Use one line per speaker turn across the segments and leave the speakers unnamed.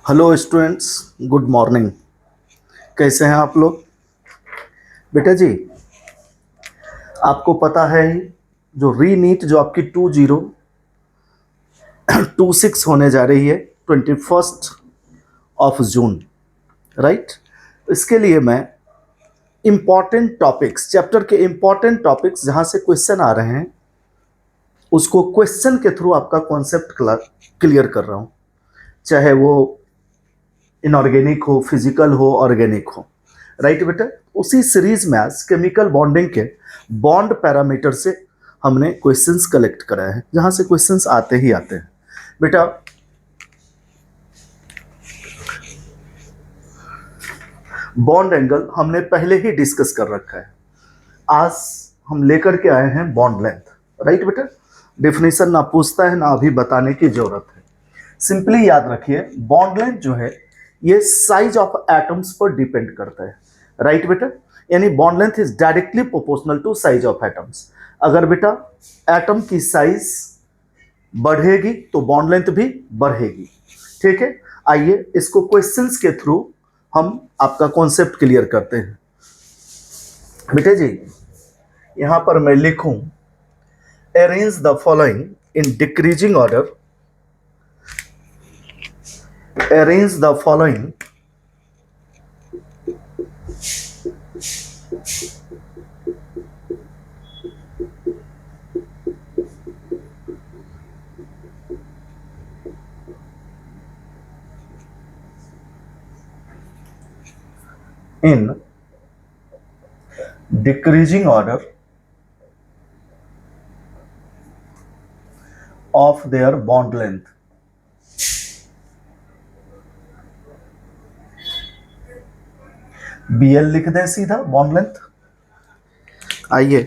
Hello students, good morning. कैसे हैं आप लोग? बेटा जी, आपको पता है जो रीनीट जो आपकी 2026 होने जा रही है 21 जून, राइट? इसके लिए मैं इम्पॉर्टेंट टॉपिक्स, चैप्टर के इम्पॉर्टेंट टॉपिक्स जहाँ से क्वेश्चन आ रहे हैं उसको क्वेश्चन के थ्रू आपका कॉन्सेप्ट क्लियर कर रहा हूँ, चाहे वो इनऑर्गेनिक हो, फिजिकल हो, ऑर्गेनिक हो। राइट बेटा, उसी सीरीज में आज केमिकल बॉन्डिंग के बॉन्ड पैरामीटर से हमने क्वेश्चंस कलेक्ट कराए हैं, जहां से क्वेश्चंस आते ही आते हैं। बेटा बॉन्ड एंगल हमने पहले ही डिस्कस कर रखा है। आज हम लेकर के आए हैं बॉन्ड लेंथ। राइट बेटा, डेफिनेशन ना पूछता है ना अभी बताने की जरूरत है। सिंपली याद रखिए, बॉन्ड लेंथ जो है ये साइज ऑफ एटम्स पर डिपेंड करता है। राइट बेटा, यानी bond length is directly proportional to size of atoms. अगर बेटा एटम की साइज बढ़ेगी तो बॉन्ड लेंथ भी बढ़ेगी। ठीक है, आइए इसको क्वेश्चंस के थ्रू हम आपका कॉन्सेप्ट क्लियर करते हैं। बेटे जी, यहां पर मैं लिखूं arrange the following in decreasing order, arrange the following in decreasing order of their bond length. BL लिख दें सीधा, बॉन्ड लेंथ। आइए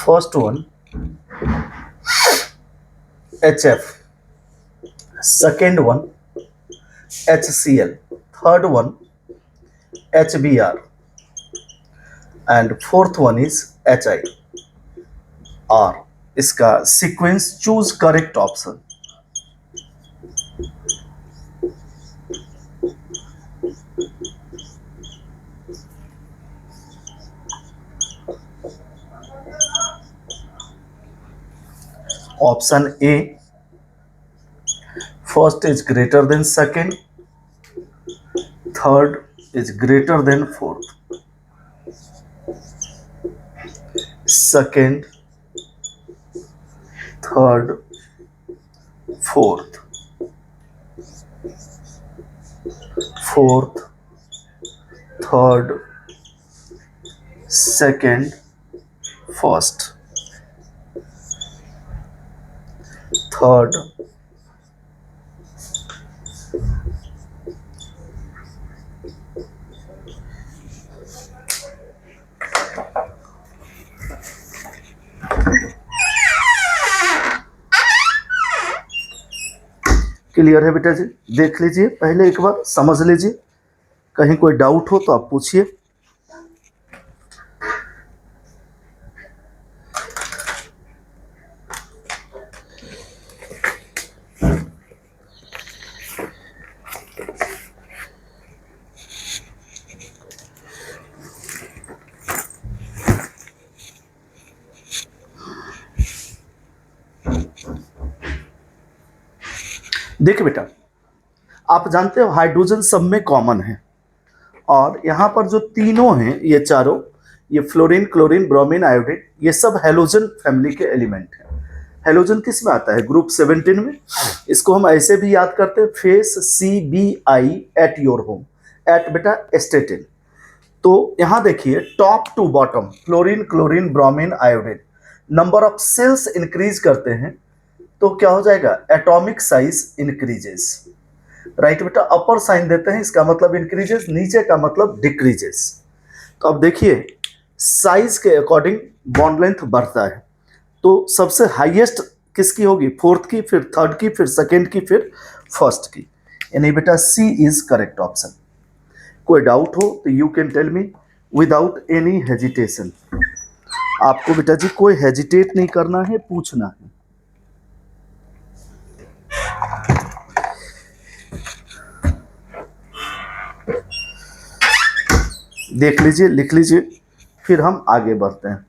first one HF, second one HCl, third one HBr and fourth one is HIR। इसका sequence choose correct option. Option A, first is greater than second, third is greater than fourth, second, third, fourth, fourth, third, second, first, third, clear है बेटा जी? देख लीजिए, पहले एक बार समझ लीजिए, कहीं कोई डाउट हो तो आप पूछिए। देखिए बेटा, आप जानते हो हाइड्रोजन सब में कॉमन है, और यहाँ पर जो तीनों हैं ये चारों, ये फ्लोरीन, क्लोरीन, ब्रोमीन, आयोडीन, ये सब हेलोजन फैमिली के एलिमेंट हैं। हेलोजन किस में आता है? ग्रुप 17 में। इसको हम ऐसे भी याद करते हैं, face CBI at your home, at बेटा स्टेटिन। तो यहाँ देखिए top to bottom fluorine, chlorine, bromine, iodine, number of shells increase करते हैं तो क्या हो जाएगा? Atomic size increases. राइट बेटा, अपर साइन देते हैं, इसका मतलब इंक्रीजेस, नीचे का मतलब डिक्रीजेस। तो अब देखिए साइज के अकॉर्डिंग बॉन्ड लेंथ बढ़ता है। तो सबसे हाईएस्ट किसकी होगी? फोर्थ की, फिर थर्ड की, फिर सेकेंड की, फिर फर्स्ट की। यानी बेटा सी इज करेक्ट ऑप्शन। कोई डाउट हो तो you can tell me without any hesitation. आपको बेटा जी कोई हेजिटेट नहीं करना है, पूछना है। देख लीजिए, लिख लीजिए, फिर हम आगे बढ़ते हैं।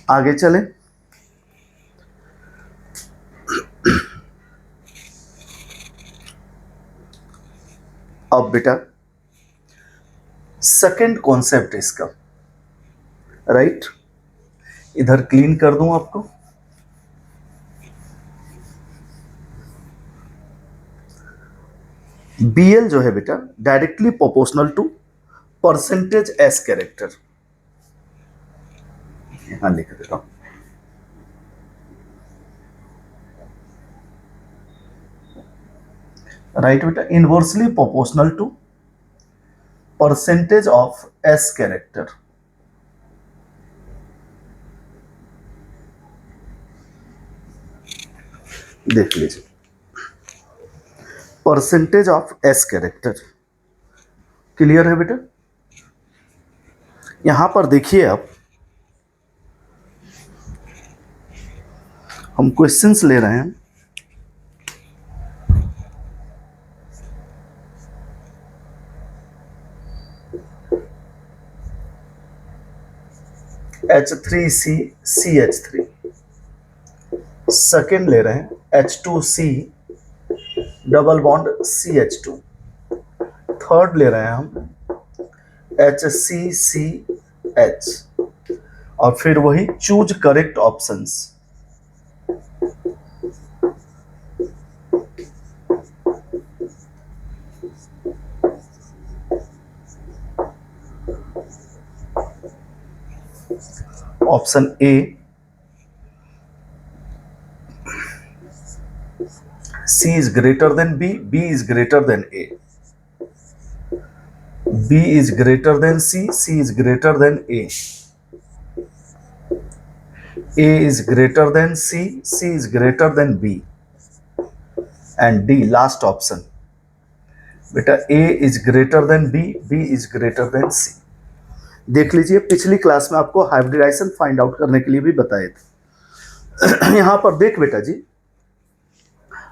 आगे चलें। अब बेटा सेकंड कॉन्सेप्ट इसका, राइट, इधर क्लीन कर दूं आपको। बीएल जो है बेटा directly proportional to percentage S character, यहां लिख देता हूं। राइट बेटा, inversely proportional to percentage of S character. देख लीजिए, percentage of S character. Clear है बेटा? यहां पर देखिए, अब हम क्वेश्चंस ले रहे हैं। H3C CH3, सेकेंड ले रहे हैं H2C double bond CH2, third ले रहे हैं हम HCCH, और फिर वही choose correct options. Option A C is greater than B, B is greater than A, B is greater than C, C is greater than A is greater than C, C is greater than B, and D last option बेटा A is greater than B, B is greater than C। देख लीजिए, पिछली class में आपको hybridisation find out करने के लिए भी बताए थे। यहां पर देख बेटा जी,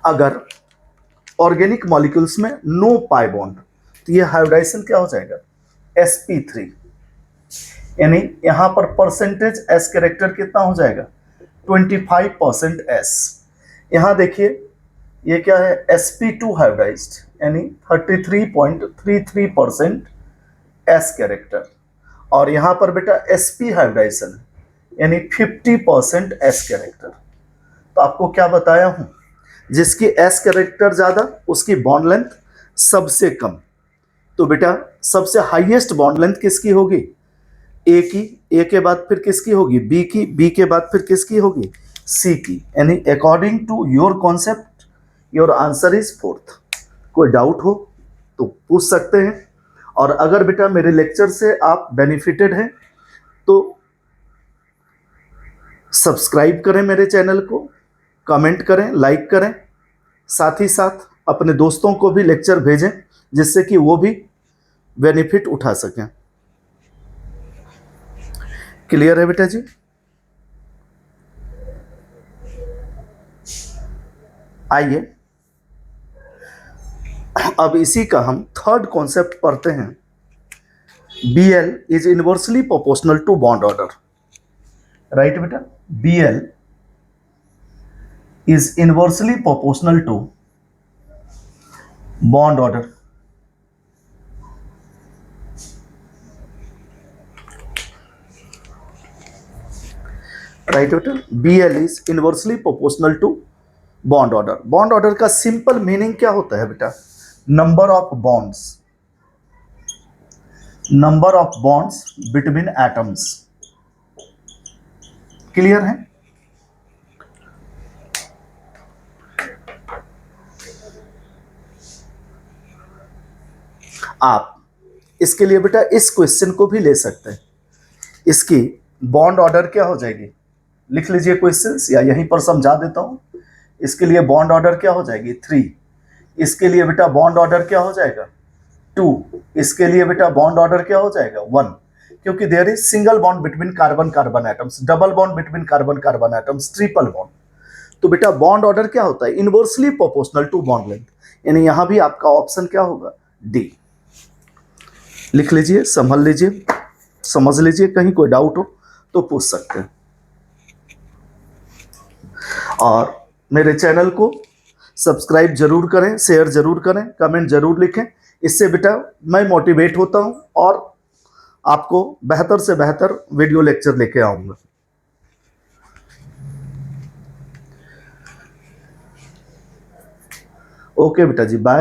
अगर ऑर्गेनिक मॉलिक्यूल्स में नो पाई बॉन्ड, तो ये हाइब्रिडाइजेशन क्या हो जाएगा? sp3, यानी यहां पर परसेंटेज एस कैरेक्टर कितना हो जाएगा? 25% एस। यहां देखिए, ये क्या है? sp2 हाइब्रिडाइज्ड, यानी 33.33% एस कैरेक्टर, और यहां पर बेटा sp हाइब्रिडाइजेशन यानी 50% एस कैरेक्टर। तो आपको क्या बताया हूं, जिसकी एस कैरेक्टर ज्यादा उसकी बॉन्ड लेंथ सबसे कम। तो बेटा सबसे हाईएस्ट बॉन्ड लेंथ किसकी होगी? ए की, ए के बाद फिर किसकी होगी? बी की, बी के बाद फिर किसकी होगी? सी की। यानी according to your concept your answer is fourth. कोई डाउट हो तो पूछ सकते हैं। और अगर बेटा मेरे लेक्चर से आप बेनिफिटेड हैं तो सब्सक्राइब करें मेरे चैनल को, कमेंट करें, लाइक करें, साथ ही साथ अपने दोस्तों को भी लेक्चर भेजें जिससे कि वो भी बेनिफिट उठा सकें। क्लियर है बेटा जी? आइए अब इसी का हम थर्ड कॉन्सेप्ट पढ़ते हैं। BL is inversely proportional to bond order. Right बेटा, BL is inversely proportional to bond order. Right बेटा, BL is inversely proportional to bond order का सिंपल मीनिंग क्या होता है बेटा? Number of bonds between atoms. Clear है? आप इसके लिए बेटा इस क्वेश्चन को भी ले सकते हैं। इसकी बॉन्ड ऑर्डर क्या हो जाएगी? लिख लीजिए क्वेश्चंस, या यहीं पर समझा देता हूं। इसके लिए बॉन्ड ऑर्डर क्या हो जाएगी? 3। इसके लिए बेटा बॉन्ड ऑर्डर क्या हो जाएगा? 2। इसके लिए बेटा बॉन्ड ऑर्डर क्या हो जाएगा? 1। क्योंकि there is single bond between carbon carbon atoms, double bond between carbon carbon atoms, triple bond. तो बेटा बॉन्ड ऑर्डर क्या होता है? Inversely proportional to bond length. यानी यहां भी आपका ऑप्शन क्या होगा? डी। लिख लीजिए, संभल लीजिए, समझ लीजिए, कहीं कोई डाउट हो तो पूछ सकते हैं। और मेरे चैनल को सब्सक्राइब जरूर करें, शेयर जरूर करें, कमेंट जरूर लिखें। इससे बेटा मैं मोटिवेट होता हूं और आपको बेहतर से बेहतर वीडियो लेक्चर लेके आऊंगा। ओके बेटा जी, बाय।